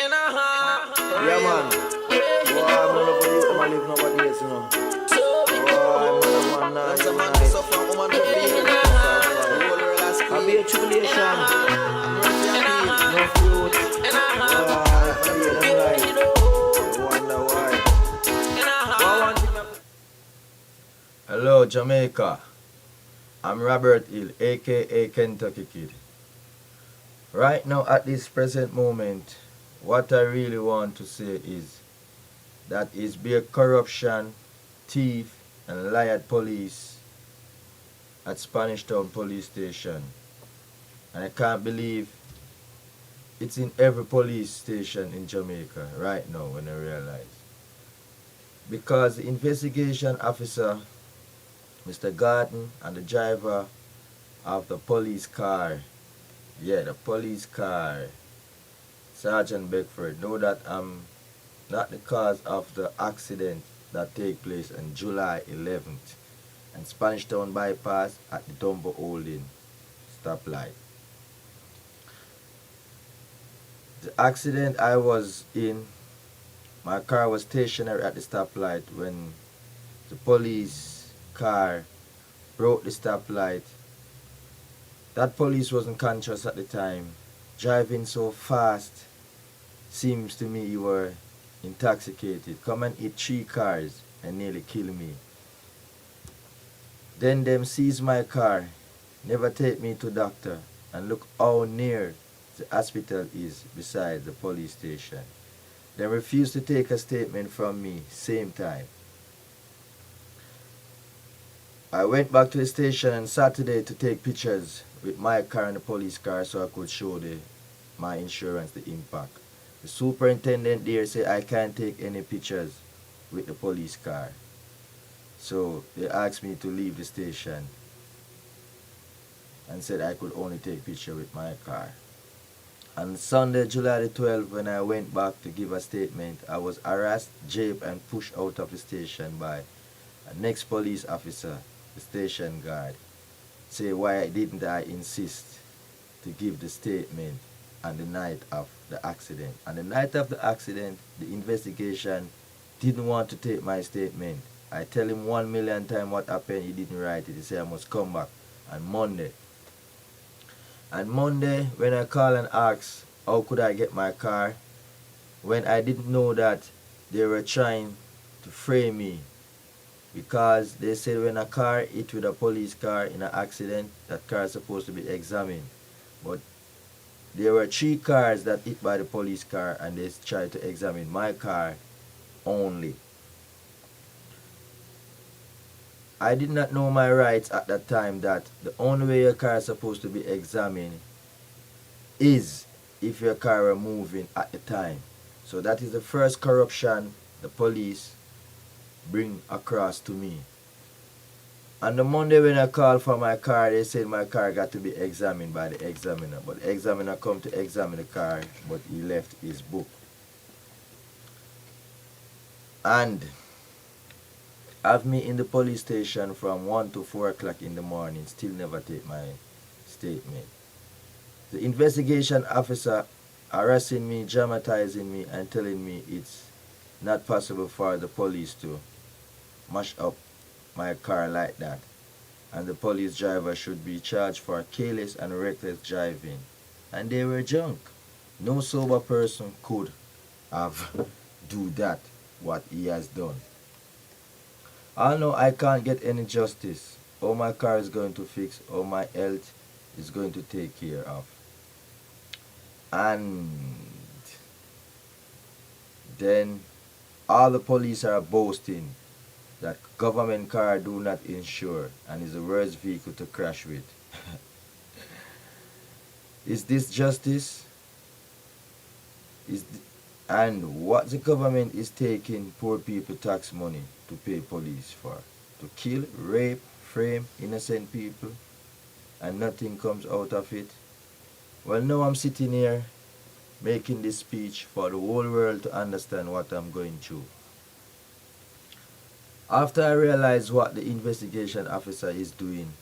Yeah, man. Boy, I'm not going to live nowadays, you know. Boy, man, nice. I be a tribulation. No fruit. Boy, free them life. I wonder why. Hello, Jamaica. I'm Robert Hill, a.k.a. Kentucky Kid. Right now, at this present moment, what I really want to say is that is be corruption, thief, and lie at police at Spanish Town Police Station. And I can't believe it's in every police station in Jamaica right now when I realize. Because the investigation officer, Mr. Garden, and the driver of the police car, the police car, Sergeant Beckford, know that I'm not the cause of the accident that take place on July 11th and Spanish Town bypass at the Dumbo Holding stoplight. The accident I was in, my car was stationary at the stoplight when the police car broke the stoplight. That police wasn't conscious at the time. Driving so fast, seems to me you were intoxicated. Come and hit 3 cars and nearly kill me. Then them seize my car, never take me to doctor, and look how near the hospital is beside the police station. They refuse to take a statement from me same time. I went back to the station on Saturday to take pictures with my car and the police car so I could show my insurance the impact. The superintendent there said I can't take any pictures with the police car. So they asked me to leave the station and said I could only take picture with my car. On Sunday, July the 12th, when I went back to give a statement, I was harassed, japed, and pushed out of the station by a next police officer, the station guard. Say why didn't I insist to give the statement on the night of the accident. On the night of the accident, the investigation didn't want to take my statement. I tell him 1,000,000 times what happened, he didn't write it. He said I must come back on Monday. On Monday, when I call and ask how could I get my car, when I didn't know that they were trying to frame me, because they said when a car hit with a police car in an accident, that car is supposed to be examined. But there were 3 cars that hit by the police car and they tried to examine my car only. I did not know my rights at that time, that the only way your car is supposed to be examined is if your car were moving at the time. So that is the first corruption the police bring across to me. On the Monday when I called for my car, they said my car got to be examined by the examiner. But the examiner come to examine the car, but he left his book. And have me in the police station from 1 to 4 o'clock in the morning, still never take my statement. The investigation officer harassing me, dramatizing me, and telling me it's not possible for the police to mash up my car like that, and the police driver should be charged for careless and reckless driving. And they were drunk. No sober person could have do that, what he has done. I know I can't get any justice. All my car is going to fix, all my health is going to take care of. And then all the police are boasting that government car do not insure and is the worst vehicle to crash with. Is this justice? And what the government is taking poor people tax money to pay police for? To kill, rape, frame innocent people, and nothing comes out of it? Well, now I'm sitting here making this speech for the whole world to understand what I'm going through. After I realized what the investigation officer is doing,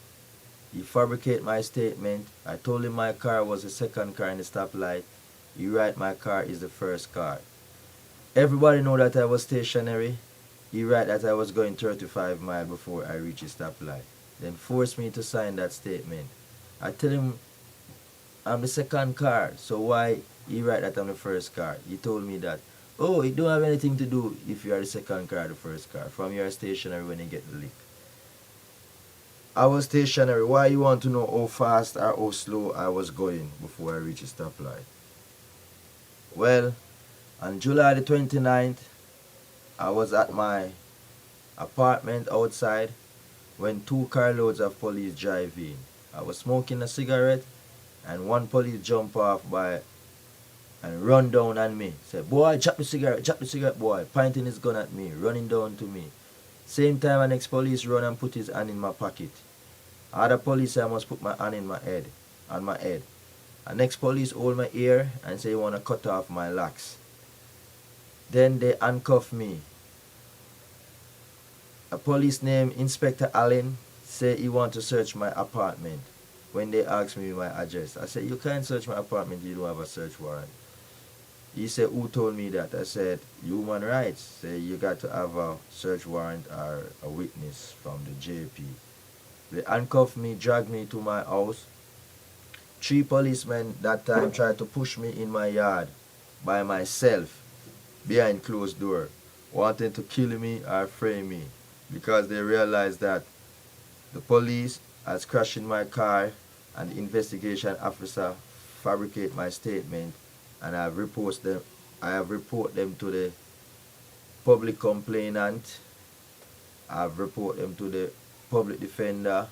he fabricated my statement. I told him my car was the second car in the stoplight. He write my car is the first car. Everybody know that I was stationary. He write that I was going 35 miles before I reach a stoplight. Then force me to sign that statement. I tell him I'm the second car, so why he write that I'm the first car? He told me that, oh, it don't have anything to do if you are the second car or the first car. From your stationary when you get the lick. I was stationary. Why you want to know how fast or how slow I was going before I reach a stoplight? Well, on July the 29th, I was at my apartment outside when two carloads of police drive in. I was smoking a cigarette and one police jump off by and run down on me. Say, boy, drop the cigarette, boy. Pointing his gun at me, running down to me. Same time, an ex-police run and put his hand in my pocket. Other police say I must put my hand in my head, on my head. An ex-police hold my ear and say he want to cut off my locks. Then they handcuff me. A police named Inspector Allen say he want to search my apartment. When they ask me my address, I said, you can't search my apartment, you don't have a search warrant. He said, who told me that? I said, human rights. Say you got to have a search warrant or a witness from the JP. They handcuffed me, dragged me to my house. Three policemen that time tried to push me in my yard by myself behind closed door, wanting to kill me or frame me because they realized that the police has crashed in my car and the investigation officer fabricate my statement, and I have reported them to the public complainant. I've reported them to the public defender.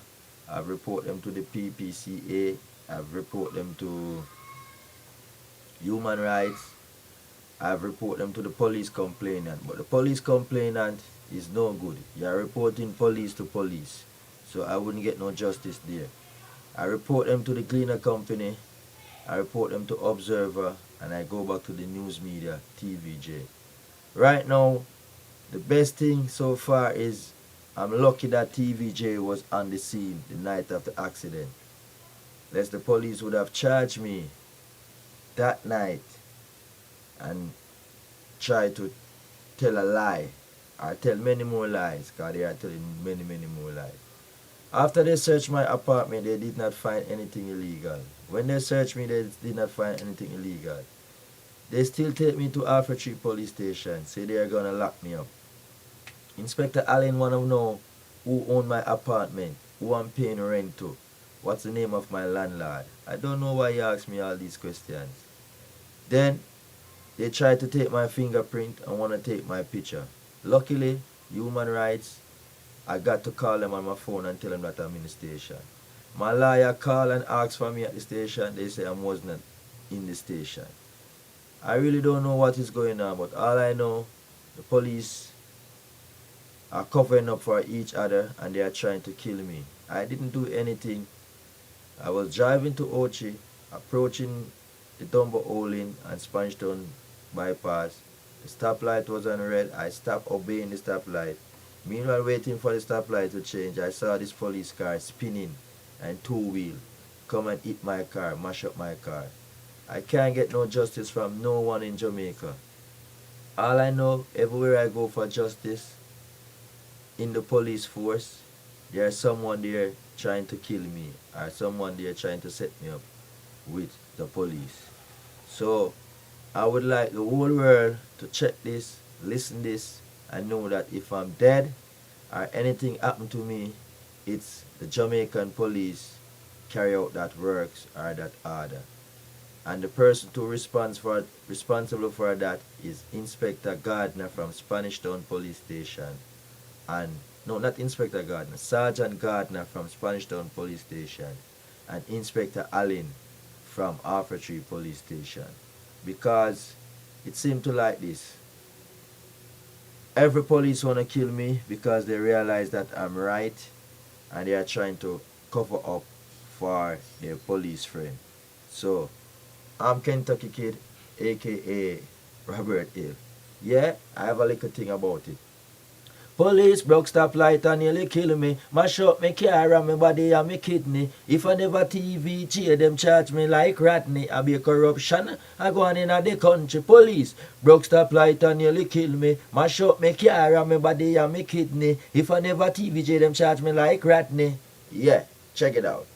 I've reported them to the PPCA. I've reported them to human rights. I've reported them to the police complainant. But the police complainant is no good. You're reporting police to police. So I wouldn't get no justice there. I report them to the cleaner company. I report them to Observer. And I go back to the news media, TVJ. Right now, the best thing so far is I'm lucky that TVJ was on the scene the night of the accident. Lest the police would have charged me that night and try to tell a lie or tell many more lies, because they are telling many more lies. After they searched my apartment, they did not find anything illegal. When they searched me, they did not find anything illegal. They still take me to Alpha Tree Police Station, say they are gonna lock me up. Inspector Allen wanna know who owned my apartment, who I'm paying rent to, what's the name of my landlord. I don't know why he asked me all these questions. Then they tried to take my fingerprint and wanna take my picture. Luckily, human rights, I got to call them on my phone and tell them that I'm in the station. My lawyer called and asked for me at the station. They say I was not in the station. I really don't know what is going on, but all I know, the police are covering up for each other and they are trying to kill me. I didn't do anything. I was driving to Ochi, approaching the Dumbo Olin and Spanish Town bypass. The stoplight was on red. I stopped obeying the stoplight. Meanwhile, waiting for the stoplight to change, I saw this police car spinning and two-wheel come and hit my car, mash up my car. I can't get no justice from no one in Jamaica. All I know, everywhere I go for justice, in the police force, there's someone there trying to kill me or someone there trying to set me up with the police. So I would like the whole world to check this, listen this, and know that if I'm dead or anything happened to me, it's the Jamaican police carry out that works or that order. And the person responsible for that is Inspector Gardner from Spanish Town Police Station. And no, not Inspector Gardner, Sergeant Gardner from Spanish Town Police Station, and Inspector Allen from Alpha Tree Police Station. Because it seemed to like this. Every police want to kill me because they realize that I'm right and they are trying to cover up for their police friend. So, I'm Kentucky Kid, a.k.a. Robert Hill. Yeah, I have a little thing about it. Police broke stoplight and nearly kill me. Mash up me car and me body and me kidney. If I never TVJ, them charge me like Ratney. I be corruption, I go on in a the country. Police broke stoplight and nearly kill me. Mash up me car and me body and me kidney. If I never TVJ, them charge me like Ratney. Yeah, check it out.